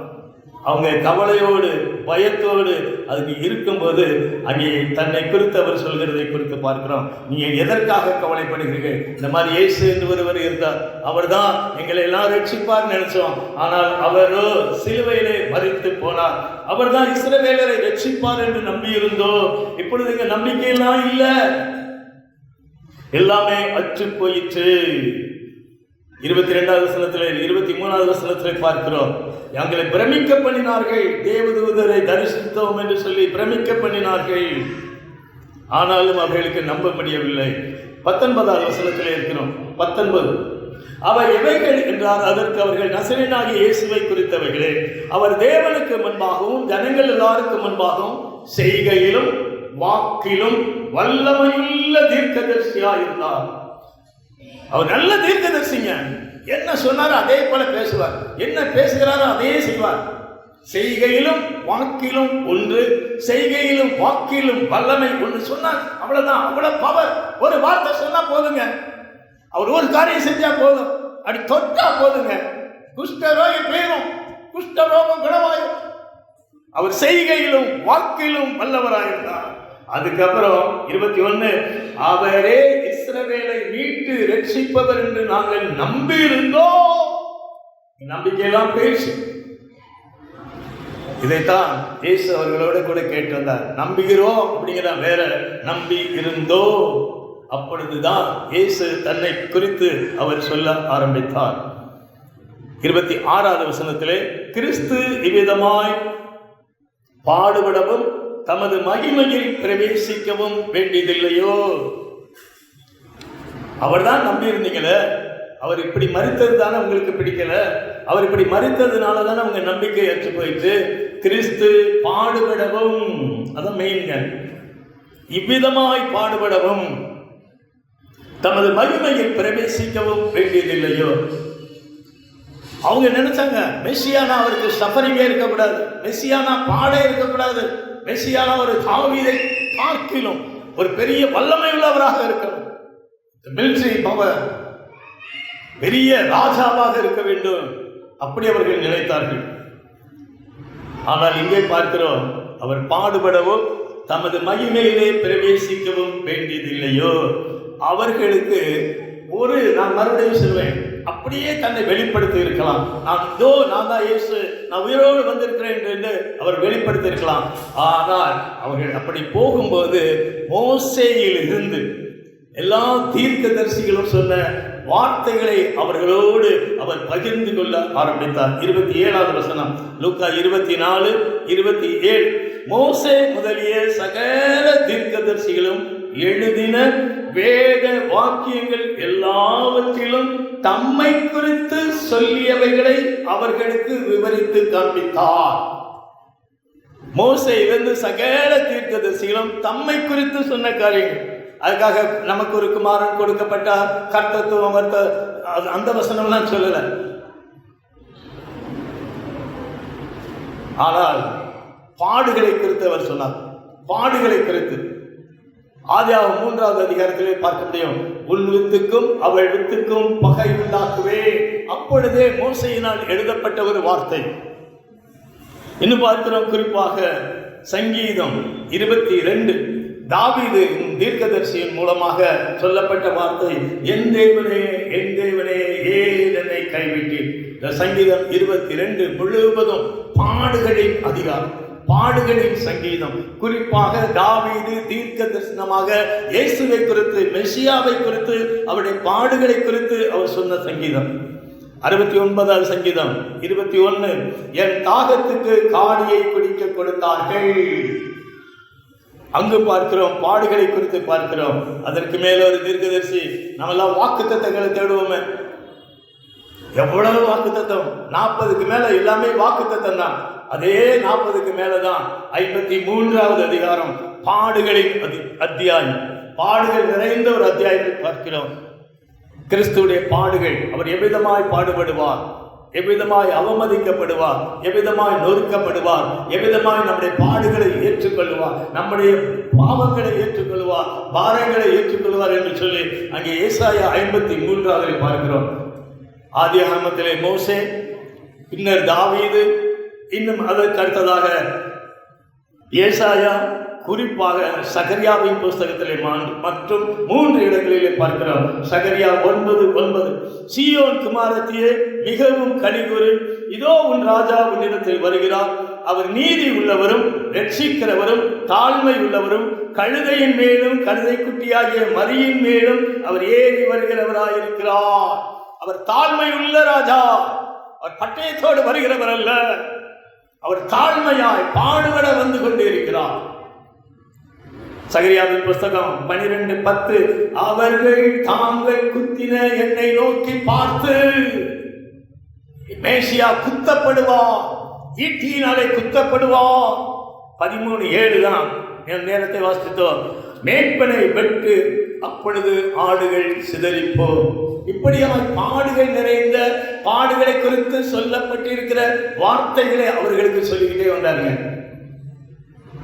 அவங்க கவலையோடு பயத்தோடு அதுக்கு இருக்கும்போது அங்கே தன்னை குறித்து அவர் சொல்கிறதை குறித்து பார்க்கிறோம். நீங்க எதற்காக கவலைப்படுகிறீர்கள்? இந்த மாதிரி இயேசு என்று ஒருவர் இருந்தார், அவர் தான் எங்களை எல்லாம் ரட்சிப்பார் நினைச்சோம். ஆனால் அவரோ சிலுவையிலே மரித்து போனார். அவர் தான் இஸ்ரவேலரை ரட்சிப்பார் என்று நம்பி இருந்தோம். இப்பொழுது இங்க நம்பிக்கையெல்லாம் இல்லை, எல்லாமே அற்று போயிற்று. 22வது வசனத்தில் 23வது வசனத்தில் பார்க்கிறோம், எங்களை பிரமிக்க பண்ணினார்கள், தேவதூதரை தரிசித்தோம் என்று சொல்லி பிரமிக்க பண்ணினார்கள், ஆனாலும் அவர்களுக்கு நம்ப முடியவில்லை. 19வது வசனத்தில் இருக்கிறோம். 19 அவர் எவைகள் என்றார், அதற்கு அவர்கள் நசரேயனாகிய இயேசுவை குறித்தவைகளே. அவர் தேவனுக்கு முன்பாகவும் ஜனங்கள் எல்லாருக்கும் முன்பாகவும் செய்கையிலும் வாக்கிலும் வல்லமையுள்ள தீர்க்கதரிசியா இருந்தார். அவர் நல்ல தீர்க்கதரிசிங்க. என்ன சொன்னாரோ அதே போல பேசுவார், என்ன பேசுகிறாரோ அதே செய்வார். செய்கையிலும் வாக்கிலும் ஒன்று, செய்கையிலும் வாக்கிலும் வல்லமை ஒன்று சொன்னார். அவ்வளவுதான், அவ்வளவு பவர். ஒரு வார்த்தை சொன்னா போதுங்க, அவர் ஒரு காரியம் செஞ்சா போதும், அப்படி தொட்டா போதுங்க, குஷ்டரோகி பேரும் குஷ்டரோகம் குணமாயும். அவர் செய்கையிலும் வாக்கிலும் வல்லவராயிருந்தார். அதுக்கப்புறம் 21 அவரே இஸ்ரவேலை மீட்டு ரட்சிப்பவர் என்று நாங்கள் நம்பி இருந்தோம். நம்பிக்கையெல்லாம் பேசு, இதைத்தான் இயேசு அவர்களோட கூட கேட்டு வந்தார். நம்புகிறோம் அப்படிங்கிற வேற, நம்பி இருந்தோ. அப்பொழுதுதான் இயேசு தன்னை குறித்து அவர் சொல்ல ஆரம்பித்தார். 26வது வசனத்திலே, கிறிஸ்து இவ்விதமாய் பாடுபடவும் தமது மகிமையில் பிரவேசிக்கவும் வேண்டியதில்லையோ? அவர் தான் நம்பி இருந்தீங்களே, அவர் இப்படி மரித்தது தானே உங்களுக்கு பிடிக்கல, அவர் இப்படி மரித்ததுனால தானே உங்க நம்பிக்கை அற்று போயிட்டு. கிறிஸ்து பாடுபடவும், அதான் மெயின்ங்க, இவ்விதமாய் பாடுபடவும் தமது மகிமையில் பிரவேசிக்கவும் வேண்டியதில்லையோ? அவங்க நினைச்சாங்க மெசியானா அவருக்கு சஃபரிங்கே இருக்கக்கூடாது, மெசியானா பாட இருக்கக்கூடாது, மெசியானா ஒரு தாவீதை பார்க்கிலும் ஒரு பெரிய வல்லமை உள்ளவராக இருக்கணும், மிலிட்டரி பவர், பெரிய ராஜாவாக இருக்க வேண்டும், அப்படி அவர்கள் நினைத்தார்கள். ஆனால் இங்கே பார்க்கிறோம், அவர் பாடுபடவும் தமது மகிமையிலே பிரவேசிக்கவும் வேண்டியதில்லையோ? அவர்களுக்கு ஒரு, நான் மறுபடியும் சொல்வேன், அப்படியே தன்னை வெளிப்படுத்தி இருக்கலாம். நான் தான் இயேசு, நான் உயிரோடு வந்திருக்கிறேன் என்று அவர் வெளிப்படுத்தி இருக்கலாம். ஆனால் அவர்கள் அப்படி போகும்போது மோசேயில் இருந்து எல்லா தீர்க்கதரிசிகளும் சொன்ன வார்த்தைகளை அவர்களோடு அவர் பகிர்ந்து கொள்ள ஆரம்பித்தார். 27வது வசனம், லூக்கா 24:27, மோசே முதலிய சகல தீர்க்கதரிசிகளும் எழுதின வேத வாக்கியங்கள் எல்லாவற்றிலும் தம்மை குறித்து சொல்லியவைகளை அவர்களுக்கு விவரித்து காண்பித்தார். மோசே இருந்து சகல தீர்க்கதரிசிகளும் தம்மை குறித்து சொன்ன காரியங்கள், அதுக்காக நமக்கு ஒரு குமாரன் கொடுக்கப்பட்டார், கர்த்தத்துவம் அந்த வசனம்லாம் சொல்லல. ஆனால் பாடுகளை குறித்து அவர் சொன்னார். பாடுகளை குறித்து ஆதியாகமம் 3வது அதிகாரத்திலே பார்க்க முடியும். உன் வித்துக்கும் அவள் வித்துக்கும் பகை உண்டாக்குவே, அப்பொழுதே மோசையினால் எழுதப்பட்ட ஒரு வார்த்தை. இன்னும் பார்க்கிறோம், குறிப்பாக சங்கீதம் 22, தாவீது தீர்க்கதரிசியின் மூலமாக சொல்லப்பட்ட வார்த்தை, என் தேவனே என் தேவனே ஏன் என்னை கைவிட்டீர். சங்கீதம் 22 முழுவதும் பாடுகளின் அதிகாரம், பாடுகளின் சங்கீதம். குறிப்பாக தாவீது தீர்க்க தரிசனமாக இயேசுவை குறித்து, மெசியாவை குறித்து, அவருடைய பாடுகளை குறித்து அவர் சொன்ன சங்கீதம். 69வது சங்கீதம் 21, என் தாகத்துக்கு காடியை குடிக்க கொடுத்தார்கள். அங்கு பார்க்கிறோம், பாடுகளை குறித்து பார்க்கிறோம். அதற்கு மேல ஒரு தீர்க்கதரிசி, நம்மெல்லாம் வாக்குத்தத்தங்களை தேடுவோமே, எவ்வளவு வாக்குத்தத்தம், 40க்கு மேல எல்லாமே வாக்குத்தத்தம் தான். அதே 40க்கு மேலதான் 53வது அதிகாரம், பாடுகளின் அத்தியாயம், பாடுகள் நிறைந்த ஒரு அத்தியாயத்தை பார்க்கிறோம். கிறிஸ்துவுடைய பாடுகள், அவர் எவ்விதமாய் பாடுபடுவார், எவ்விதமாய் அவமதிக்கப்படுவார், எவ்விதமாய் நொறுக்கப்படுவார், எவ்விதமாய் நம்முடைய பாடுகளை ஏற்றுக்கொள்வார், நம்முடைய பாவங்களை ஏற்றுக்கொள்வார், பாரங்களை ஏற்றுக்கொள்வார் என்று சொல்லி அங்கே ஏசாயா 53வது பார்க்கிறோம். ஆதியாகமத்திலே மோசே, பின்னர் தாவீது, இன்னும் அதற்கு அடுத்ததாக ஏசாயா, குறிப்பாக சகரியாவின் புஸ்தகத்திலே மற்றும் 3 இடங்களிலே பார்க்கிறோம். சகரியா 9:9, சீயோன் குமாரத்தியே மிகவும் கலிகூறு, இதோ உன் ராஜா உன்னிடத்தில் வருகிறார், அவர் நீதி உள்ளவரும் ரட்சிக்கிறவரும் தாழ்மை உள்ளவரும் கழுதையின் மேலும் கழுதை குட்டியாகிய மரியின் மேலும் அவர் ஏறி வருகிறவராயிருக்கிறார். அவர் தாழ்மை உள்ள ராஜா, அவர் பட்டயத்தோடு வருகிறவர் அல்ல, அவர் தாழ்மையாய் பாடுபட வந்து கொண்டு இருக்கிறார். சகரியாவின் புஸ்தகம் 12:10, அவர்கள் தாங்கள் குத்தின என்னை நோக்கி பார்த்து, மேசியா குத்தப்படுவார், ஈட்டியினாலே குத்தப்படுவார். 13:7 தான் நேரத்தை வாசித்தோம். மேற்பனை வெட்டு, அப்பொழுது ஆடுகள் சிதறிப்போ. இப்படியாக பாடுகள் நிறைந்த, பாடுகளை குறித்து சொல்லப்பட்டிருக்கிற வார்த்தைகளை அவர்களுக்கு சொல்லிக்கிட்டே வந்தாங்க.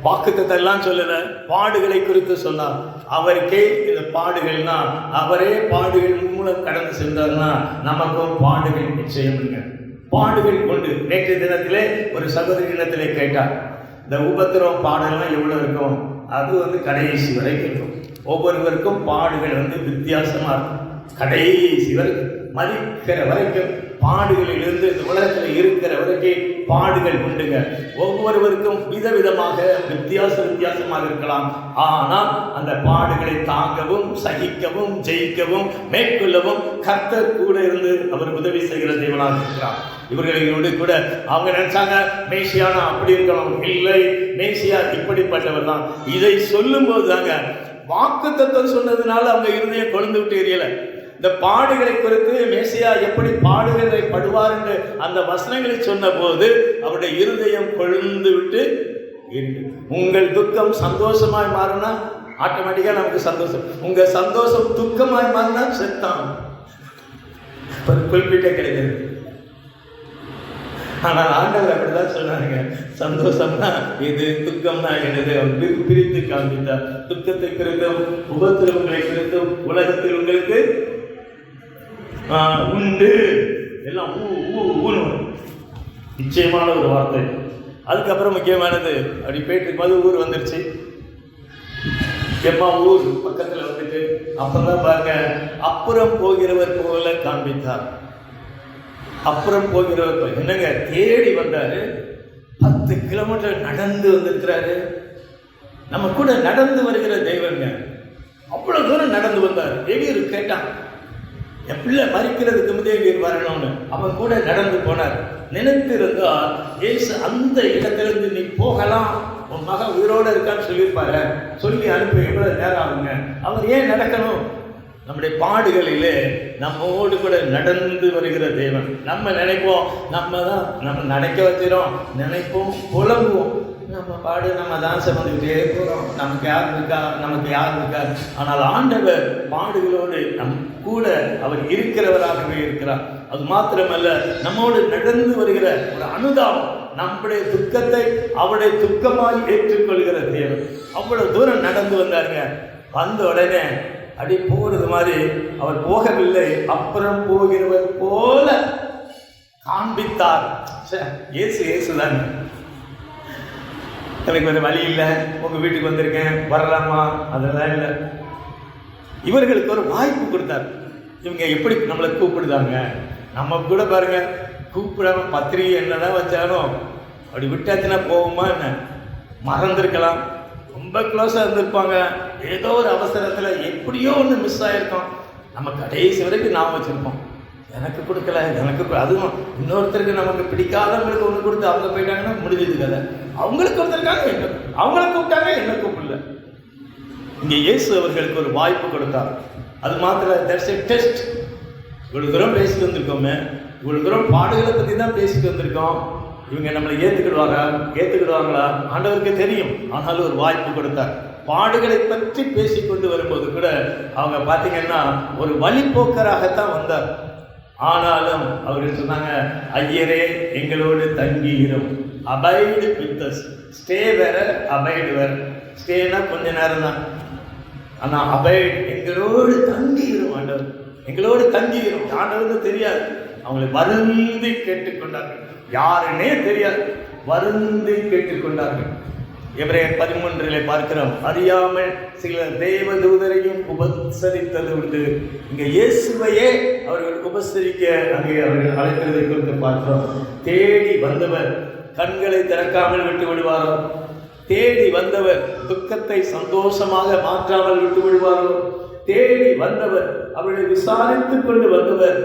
வாக்குத்தத்தம் எல்லாம் சொல்லல, பாடுகளை குறித்து சொன்னார். அவருக்கே இந்த பாடுகள்னா, அவரே பாடுகள் மூலம் கடந்து சென்றார்னா நமக்கும் பாடுகள் நிச்சயம். பாடுகள் கொண்டு நேற்று தினத்திலே ஒரு சகோதரி தினத்திலே கேட்டார், இந்த உபத்திரவம் பாடலாம் எவ்வளவு இருக்கும்? அது கடைசி வரைக்கும் இருக்கும். ஒவ்வொருவருக்கும் பாடுகள் வித்தியாசமா இருக்கும், கடைசி வரைக்கும். மரிக்கிற வரைக்கும், பாடுகளிலிருந்து இந்த உலகத்தில் இருக்கிற வரைக்கும் பாடுகள் உண்டுங்க. ஒவ்வொருவருக்கும் விதவிதமாக வித்தியாசமாக இருக்கலாம். ஆனால் அந்த பாடுகளை தாங்கவும், சகிக்கவும், ஜெயிக்கவும், மேற்கொள்ளவும் கர்த்தர் கூட இருந்து அவர் உதவி செய்கிற தேவனாக இருக்கிறார். இவர்களோடு கூட அவங்க நினைச்சாங்க மேசியானா அப்படி இருக்கணும். இல்லை, மேசியா இப்படிப்பட்டவர் தான். இதை சொல்லும் போது தாங்க வாக்குத்தத்தம் சொன்னதுனால அவங்க இருதயம் கொழுந்து விட்டு எரியல. இந்த பாடுகளை குறித்து மேசியா எப்படி பாடுகளை படுவார் என்று அந்த வசனங்களை சொன்ன போது அவருடைய இருதயம் கொழுந்து விட்டு எரியும். உங்கள் துக்கம் சந்தோஷமாய் மாறினா ஆட்டோமேட்டிக்கா நமக்கு சந்தோஷம். உங்க சந்தோஷம் துக்கமாய் மாறினா செத்தான் ஒரு குறிப்பிட்ட கிடைக்கிறது. ஆனால் ஆண்டவர் அப்படிதான் சொன்னாங்க, சந்தோஷம்னா இது, துக்கம்னா என்னது பிரித்து காண்பித்தார். துக்கத்தை குறித்தும் உபத்திரவங்களை குறித்தும் உலகத்தில் உங்களுக்கு உண்டு எல்லாம் நிச்சயமான ஒரு வார்த்தை. அதுக்கப்புறம் முக்கியமானது அப்படி போயிட்டு போது ஊர் வந்துருச்சு. எம்மா ஊர் பக்கத்தில் வந்துட்டு அப்பதான் பாருங்க, அப்புறம் போகிறவர் போல காண்பித்தார். அப்புறம் போகிறவர் என்னங்க தேடி வந்தாரு. 10 கிலோமீட்டர் நடந்து வந்திருக்கிறாரு. நம்ம கூட நடந்து வருகிற தெய்வங்க. அவ்வளவு தூரம் நடந்து வந்தார். எவீர் கேட்டான், என் பிள்ளை மறிக்கிறதுக்கு முந்தைய எவீர் வரணும்னு. அவன் கூட நடந்து போனார். நினைத்து இருந்தா ஏசு அந்த இடத்திலிருந்து நீ போகலாம், உன் மகன் உயிரோடு இருக்கான்னு சொல்லியிருப்பாரு. சொல்லி அனுப்பி எவ்வளவு நேரம் ஆகுங்க. அவர் ஏன் நடக்கணும்? நம்முடைய பாடுகளிலே நம்மோடு கூட நடந்து வருகிற தேவன். நம்ம நினைப்போம் நம்ம நினைக்க வச்சிடும், நினைப்போம், புலம்புவோம். நம்ம பாடு நம்ம தான் சுமந்துக்கிட்டே போகிறோம். நமக்கு யார் இருக்கா? ஆனால் ஆண்டவர் பாடுகளோடு நம் கூட அவர் இருக்கிறவராகவே இருக்கிறார். அது மாத்திரமல்ல, நம்மோடு நடந்து வருகிற ஒரு அனுதாபம், நம்முடைய துக்கத்தை அவருடைய துக்கமாய் ஏற்றுக்கொள்கிற தேவன். அவ்வளவு தூரம் நடந்து வந்தாருங்க. வந்த உடனே அடி போகிறது மாதிரி அவர் போகவில்லை, அப்புறம் போகிறவர் போல காண்பித்தார். இயேசுதான். எனக்கு வேறு வழி இல்லை, உங்க வீட்டுக்கு வந்திருக்கேன், வரலாமா? அதெல்லாம் இல்லை. இவர்களுக்கு ஒரு வாய்ப்பு கொடுத்தார். இவங்க எப்படி நம்மளை கூப்பிடுதாங்க. நம்ம கூட பாருங்க, கூப்பிடாம பத்திரிகை என்னதான் வச்சாலும் அப்படி விட்டாச்சுன்னா போகுமா என்ன? மறந்துருக்கலாம், ரொம்ப க்ளோஸாக இருந்திருப்பாங்க. ஏதோ ஒரு அவசரத்தில் எப்படியோ ஒன்று மிஸ் ஆகிருக்கோம். நம்ம கடைசி வரைக்கும் நாம் வச்சுருப்போம், எனக்கு கொடுக்கல, எனக்கு அதுவும் இன்னொருத்தருக்கு நமக்கு பிடிக்காதவங்களுக்கு ஒன்று கொடுத்து அவங்க போயிட்டாங்கன்னா முடிஞ்சது கதை. அவங்களுக்கு கொடுத்துருக்காங்க, அவங்கள கூப்பிட்டாங்க, என்ன கூப்பிடல. இங்கே இயேசு அவர்களுக்கு ஒரு வாய்ப்பு கொடுத்தார். அது மாத்திரம் தட்ஸ் எ டெஸ்ட். இவ்வளோ தூரம் பேசிட்டு வந்திருக்கோமே, இவ்வளோ தூரம் பாடுகளை பற்றி தான் பேசிட்டு வந்திருக்கோம். இவங்க நம்மளை ஏற்றுக்கிடுவாங்களா? ஆண்டவருக்கு தெரியும். ஆனாலும் ஒரு வாய்ப்பு கொடுத்தார். பாடுகளை பற்றி பேசிக்கொண்டு வரும்போது கூட அவங்க பார்த்தீங்கன்னா ஒரு வழிபோக்கராகத்தான் வந்தார். ஆனாலும் அவர்கள் சொன்னாங்க, ஐயரே எங்களோடு தங்கியிரும். Abide with us. ஸ்டே வேற, அபைடு வேற. ஸ்டேனா கொஞ்ச நேரம் தான், ஆனால் அபைடு எங்களோடு தங்கியிரும். ஆண்டவர் எங்களோடு தங்கியிரும். ஆண்டவருக்கு தெரியாது. அவங்களை வருந்தி கேட்டுக்கொண்டார்கள். யாருன்னே தெரியாது, வருந்தி கேட்டுக்கொண்டார்கள். எபிரேயர் 13 பார்க்கிறோம், அறியாமல் சில தேவதூதரையும் உபசரித்தது உண்டு. இங்க இயேசுவையே அவர்கள் உபசரிக்க அங்கே அவர்கள் அழைக்கிறதை குறித்து பார்க்கிறோம். தேடி வந்தவர் கண்களை திறக்காமல் விட்டு விடுவாரோ? தேடி வந்தவர் துக்கத்தை சந்தோஷமாக மாற்றாமல் விட்டு விடுவாரோ? தேடி வந்தவர் அவர்களை விசாரித்துக் கொண்டு வந்தவர்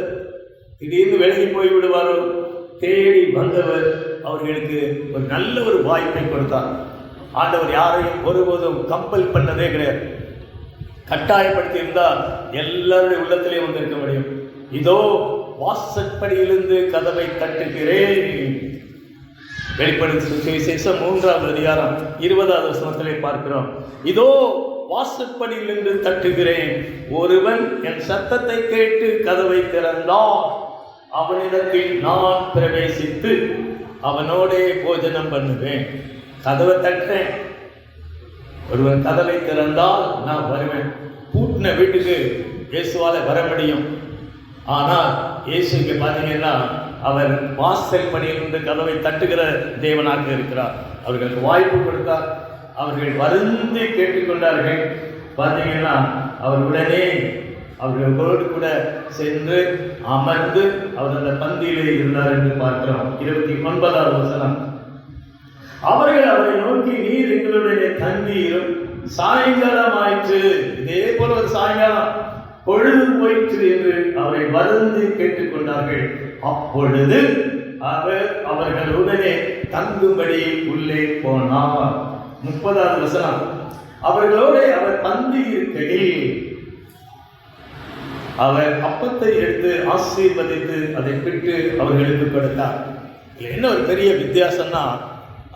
திடீர்னு விலகி போய் விடுவாரோ? தேடி வந்தவர் அவர்களுக்கு ஒரு நல்ல ஒரு வாய்ப்பை கொடுத்தார். ஆண்டவர் யாரையும் ஒருபோதும் கம்பல் பண்ணதே கிடையாது. கட்டாயப்படுத்தி இருந்தால் எல்லாருடைய உள்ளத்திலேயே வந்திருக்க முடியும். இதோ வாசற்படியிலிருந்து கதவை தட்டுகிறேன். வெளிப்படுத்தின சுவிசேஷம் 3ஆம் அதிகாரம் 20வது வசனத்திலே பார்க்கிறோம். இதோ வாசற்படியிலிருந்து தட்டுகிறேன், ஒருவன் என் சத்தத்தை கேட்டு கதவை திறந்தால் அவனிடத்தில் நான் பிரவேசித்து அவனோடே போஜனம் பண்ணுவேன். கதவை தட்டுறேன், ஒருவன் கதவை திறந்தால் நான் வருவேன். பூட்டின வீட்டுக்கு இயேசுவால வர முடியும். ஆனால் இயேசுக்கு பார்த்தீங்கன்னா அவர் வாசல் படியிலிருந்து கதவை தட்டுகிற தேவனாக இருக்கிறார். அவர்களுக்கு வாய்ப்பு கொடுத்தார். அவர்கள் வருந்தி கேட்டுக்கொண்டார்கள். பார்த்தீங்கன்னா அவர் உடனே அவர்களோடு கூட சென்று அமர்ந்து அவர் அந்த பந்தியிலே இருந்தார் என்று பார்க்கிறோம். 29வது வசனம். அவர்கள் அவரை நோக்கி, நீர் எங்களுடைய தண்ணீரும் சாயங்காலம் ஆயிற்று, இதே போல ஒரு சாயங்காலம் பொழுது போயிற்று என்று அவரை வருந்தி கேட்டுக்கொண்டார்கள். அப்பொழுது அவர் அவர்களுடனே தங்கும்படி உள்ளே போனார். 30வது வசனம். அவர்களோட அவர் பந்தி இருக்கையில் அவர் அப்பத்தை எடுத்து ஆசீர்வதித்து அதை பிட்டு அவர்களுக்கு கொடுத்தார். என்ன ஒரு பெரிய வித்தியாசம்னா,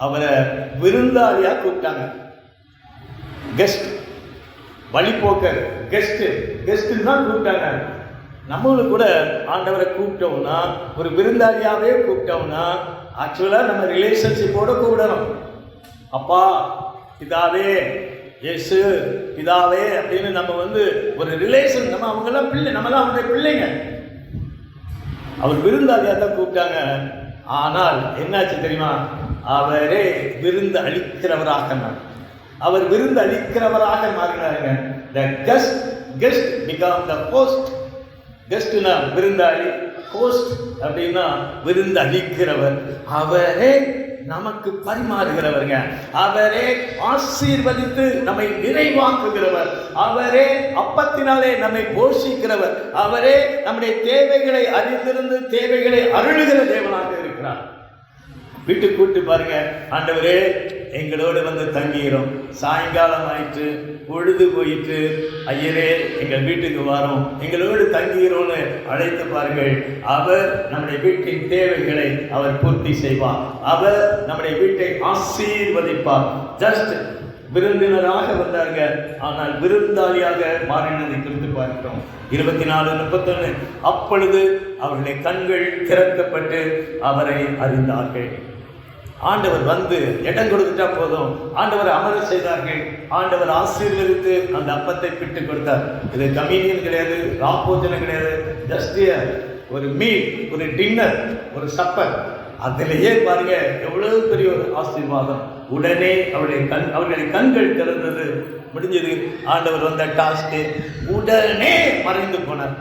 அவரை விருந்தாளியா கூப்பிட்டாங்க. கெஸ்ட், வழிபோக்கர், கெஸ்ட் தான் கூப்பிட்டாங்க. நம்மளும் கூட ஆண்டவரை கூப்பிட்டோம்னா, ஒரு விருந்தாளியாவே கூப்பிட்டோம்னா, ஆக்சுவலா நம்ம ரிலேஷன்ஷிப்போட கூப்பிடணும். அப்பா, பிதாவே, இயேசு பிதாவே அப்படின்னு நம்ம ஒரு ரிலேஷன், நம்ம அவங்கெல்லாம் பிள்ளை, நம்மளாம் அவங்களுடைய பிள்ளைங்க. அவர் விருந்தாளியா தான் கூப்பிட்டாங்க. ஆனால் என்னாச்சு தெரியுமா? அவரே விருந்து அளிக்கிறவராக, அவர் விருந்து அளிக்கிறவராக மாறினாருங்க. The guest become the host. கெஸ்ட்னா விருந்தாளி, ஹோஸ்ட் அப்படின்னா விருந்து அளிக்கிறவர். அவரே நமக்கு பரிமாறுகிறவருங்க. அவரே ஆசீர்வதித்து நம்மை நிறைவாக்குகிறவர். அவரே அப்பத்தினாலே நம்மை போஷிக்கிறவர். அவரே நம்முடைய தேவைகளை அறிந்திருந்து தேவைகளை அருளுகிற தேவனாக இருக்கிறார். வீட்டுக்கு கூட்டு பாருங்க, ஆண்டவரே எங்களோடு தங்கிக்கிறோம், சாயங்காலம் ஆயிற்று, பொழுது போயிட்டு, ஐயரே எங்கள் வீட்டுக்கு வரோம், எங்களோடு தங்குகிறோன்னு அழைத்து பாருங்கள். அவர் நம்முடைய வீட்டின் தேவைகளை அவர் பூர்த்தி செய்வார். அவர் நம்முடைய வீட்டை ஆசீர்வதிப்பார். ஜஸ்ட் விருந்தினராக வந்தாங்க, ஆனால் விருந்தாளியாக மாறினதை குறித்து பார்க்கிறோம். 24:31. அப்பொழுது அவருடைய கண்கள் திறக்கப்பட்டு அவரை அறிந்தார்கள். ஆண்டவர் இடம் கொடுத்துட்டா போதும், ஆண்டவர் அமர செய்தார்கள். ஆண்டவர் ஆசீர்வதித்து அந்த அப்பத்தை பிட்டு கொடுத்தார். இது கம்யூனியன் கிடையாது, ராப்போஜனம் கிடையாது, ஜஸ்ட் ஒரு மீல், ஒரு டின்னர், ஒரு சப்பர். அதிலேயே பாருங்க எவ்வளவு பெரிய ஒரு ஆசீர்வாதம். உடனே அவருடைய கண்கள் திறந்தது, முடிஞ்சது. ஆண்டவர் டாஸ்க்கு உடனே மறைந்து போனார்.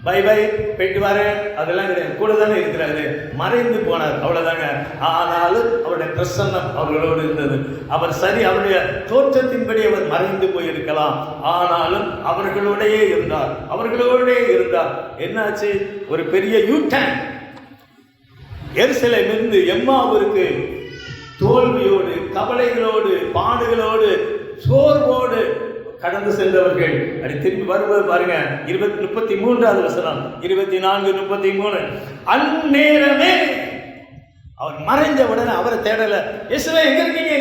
பை பை போயிட்டு வரேன் அதெல்லாம் கிடையாது, கூட தானே இருக்கிறாரு, மறைந்து போனார், அவ்வளவுதாங்க. ஆனாலும் அவருடைய பிரசன்னம் அவர்களோடு இருந்தது. அவருடைய தோற்றத்தின்படி அவர் மறைந்து போயிருக்கலாம், ஆனாலும் அவர்களோடையே இருந்தார். என்னாச்சு? ஒரு பெரிய யூட்டர்ன். எருசலேமிலிருந்து எம்மாவூருக்கு தோல்வியோடு, கவலைகளோடு, பாடுகளோடு, சோர்வோடு கடந்து சென்றவர்கள் அப்படி திரும்பி வருவது பாருங்க. 33வது வசனம், 24:33. அந்நேரமே அவர் மறைஞ்ச உடனே அவரை தேடல. இயேசுவே எங்க இருக்கீங்க,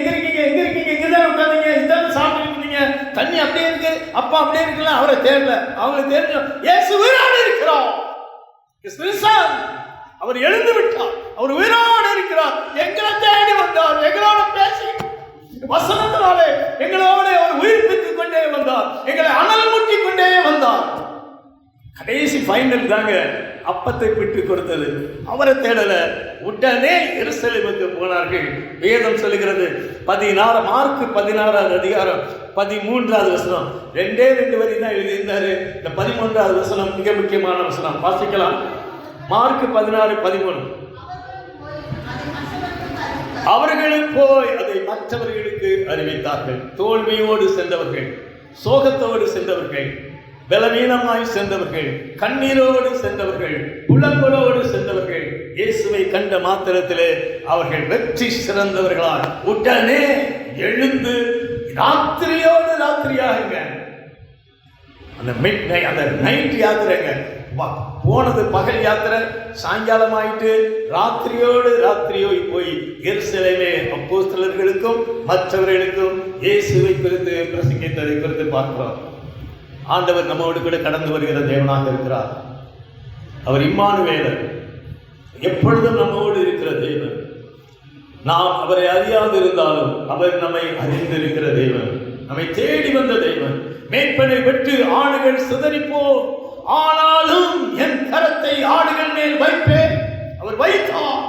இங்கதான் உட்கார்ந்தீங்க, இதான் சாப்பிட்டுருக்கீங்க, தண்ணி அப்படியே இருக்கு, அப்பா அப்படியே இருக்கலாம். அவரை தேடல. அவங்களுக்கு தெரியும் இயேசு உயிரோடு இருக்கிறார். அவர் எழுந்து விட்டார், அவர் உயிரோடு இருக்கிறார். எங்களை தேடி வந்தார், எங்களோட பேசி வசனத்தினாலே எங்களோட ஒரு உயிர்ப்பித்துக் கொண்டே வந்தார், எங்களை அனல் மூட்டிக் கொண்டே வந்தார். கடைசி ஃபைனல் தாங்க அப்பத்தை பிட்டு கொடுத்தது. அவரை தேடல, உடனே எருசலேமுக்கு போனார்கள். வேதம் சொல்லுகிறது, மார்க் 16வது அதிகாரம் 13வது வசனம், 2 வரி தான் எழுதியிருந்தாரு. இந்த 13வது வசனம் மிக முக்கியமான வசனம், வாசிக்கலாம். மார்க் 16:13. அவர்களும் போய் அதை மற்றவர்களுக்கு அறிவித்தார்கள். தோல்வியோடு சென்றவர்கள், சோகத்தோடு சென்றவர்கள், பலவீனமாய் சென்றவர்கள், கண்ணீரோடு சென்றவர்கள், புலம்பலோடு சென்றவர்கள், இயேசுவை கண்ட மாத்திரத்திலே அவர்கள் வெற்றி சிறந்தவர்களால் உடனே எழுந்து ராத்திரியாக அந்த நைட் யாத்திரைங்க. போனது பகல் யாத்திரை, சாயங்காலம் ஆயிட்டு ராத்திரியோ போய் எருசலேமே அப்போஸ்தலர்களுக்கும் மற்றவர்களுக்கும் இயேசுவை குறித்து பிரசங்கித்ததை குறித்து பார்க்கிறோம். ஆண்டவர் நம்மோடு கூட கடந்து வருகிற தேவனாக இருக்கிறார். அவர் இம்மானுவேலர், எப்பொழுதும் நம்மோடு இருக்கிற தேவன். நாம் அவரை அறியாது இருந்தாலும் அவர் நம்மை அறிந்திருக்கிற தேவன், நம்மை தேடி வந்த தேவன். மேய்ப்பனை வெட்டு ஆடுகள் சிதறிப்போ, ஆனாலும் என் கரத்தை ஆடுகள் மேல் வைப்பேன். அவர் வைத்தார்.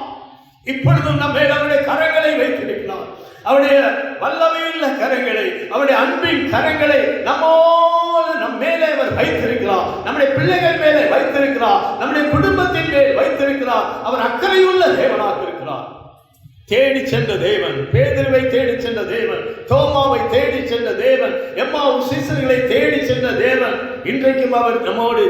இப்பொழுதும் நம்ம அவருடைய கரங்களை வைத்திருக்கிறார். அவருடைய வல்லமையுள்ள கரங்களை, அவருடைய அன்பின் கரங்களை நம்மோடு நம் மேலே அவர் வைத்திருக்கிறார். நம்முடைய பிள்ளைகள் மேலே வைத்திருக்கிறார், நம்முடைய குடும்பத்தின் மேல் வைத்திருக்கிறார். அவர் அக்கறையுள்ள தேவனாக இருக்கிறார். தேடி சென்ற தேவன், பேதுருவை தேடி சென்ற தேவன், தோமாவை தேடி சென்ற தேவன், எம்மாவு சீசர்களை தேடி சென்ற தேவன், இன்றைக்கும் அவர்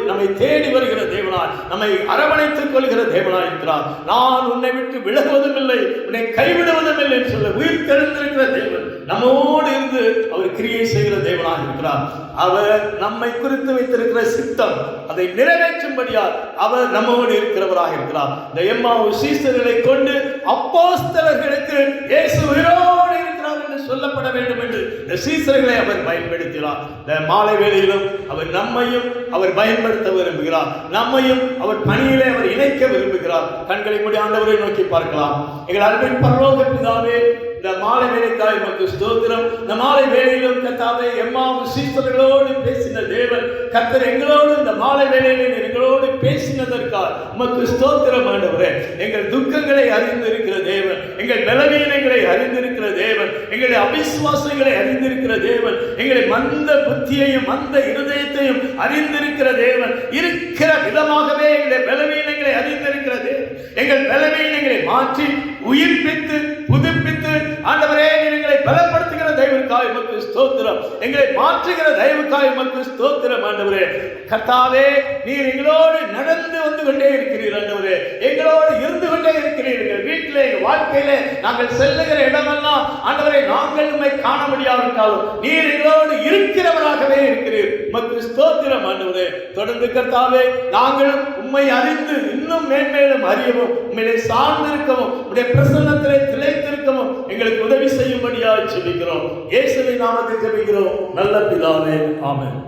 நம்மை தேடி வருகிற தேவனாய், நம்மை அரவணைத்துக் கொள்கிற தேவனாய் இருக்கிறார். நான் உன்னை விட்டு விலகுவதும் இல்லை, உன்னை கைவிடுவதும் இல்லை என்று சொல்ல உயிர் தெளிந்திருக்கிற தேவன் நம்மோடு இருந்து அவர் கிரியை செய்கிற தேவனாக இருக்கிறார். அவர் நம்மை குறித்து வைத்திருக்கிற சித்தம் அதை நிறைவேற்றும்படியால் அவர் நம்மோடு இருக்கிறவராக இருக்கிறார். இந்த எம்மாவு சீசர்களை கொண்டு அப்போஸ்தலர்களுக்கு இயேசு உயிரோடு இருக்கிறார் என்று சொல்லப்பட வேண்டும் என்று இந்த சீசர்களை அவர் பயன்படுத்தினார். இந்த மாலை வேளையிலும் அவர் நம்மையும் அவர் பயன்படுத்த விரும்புகிறார். நம்மையும் அவர் பணியிலே அவர் இணைக்க விரும்புகிறார். கண்களை மூடி ஆண்டவரை நோக்கி பார்க்கலாம். எங்கள் அன்பின் பரலோக பிதாவே, இந்த மாலை வேளைக்காய் உமக்கு ஸ்தோத்திரம். இந்த மாலை வேளையிலும் கர்த்தாவே எம்மாவு சீசர்களோடு பேசின தேவன் கர்த்தர் எங்களோடு இந்த மாலை வேளையில் எங்களோடு பேசினதற்காக உமக்கு ஸ்தோத்திரம் ஆண்டவரே. எங்கள் துக்கங்களை அறிந்திருக்கிற தேவன், எங்கள் பலவீனங்களை அறிந்திருக்கிற தேவன், எங்களுடைய அவிசுவாசங்களை அறிந்திருக்கிற தேவன், எங்களை மந்த புத்தியையும் மந்த இருதயத்தையும் அறிந்திருக்கிற தேவன், இருக்கிற விதமாகவே எங்களுடைய பலவீனங்களை அறிந்திருக்கிற தேவன், எங்கள் பலவீனங்களை மாற்றி உயிர்ப்பித்து புதுப்பித்து ஆண்டவரே எங்களை பலப்படுத்துகிற தயவுக்காய் உமக்கு ஸ்தோத்திரம். எங்களை மாற்றுகிற தயவுக்காய் உமக்கு ஸ்தோத்திரம் ஆண்டவரே. கர்த்தாவே, நீர் எங்களோடு நடந்து வந்து கொண்டே இருக்கிறீர் ஆண்டவரே, எங்களோடு இருந்து கொண்டே இருக்கிறீர்கள். வீட்டிலே வாழ்க்கையிலே நாங்கள் செல்லுகிற இடமெல்லாம் ஆண்டவரே நாங்கள் உம்மை காண முடியாவிட்டாலும் நீர் எங்களோடு இருக்கிறவராகவே இருக்கிறீர். உமக்கு ஸ்தோத்திரம் ஆண்டவரே. தொடர்ந்து கர்த்தாவே, நாங்களும் உம்மை அறிந்து இன்னும் மேன்மேலும் அறியவும், உம்மை சார்ந்திருக்கவும், உம்முடைய பிரசன்னத்திலே திளைத்திருக்கவும் எங்களுக்கு உதவி செய்யும்படியாக ஜெபிக்கிறோம். இயேசுவின் நாமத்தில் ஜெபிக்கிறோம் நல்ல பிதாவே, ஆமென்.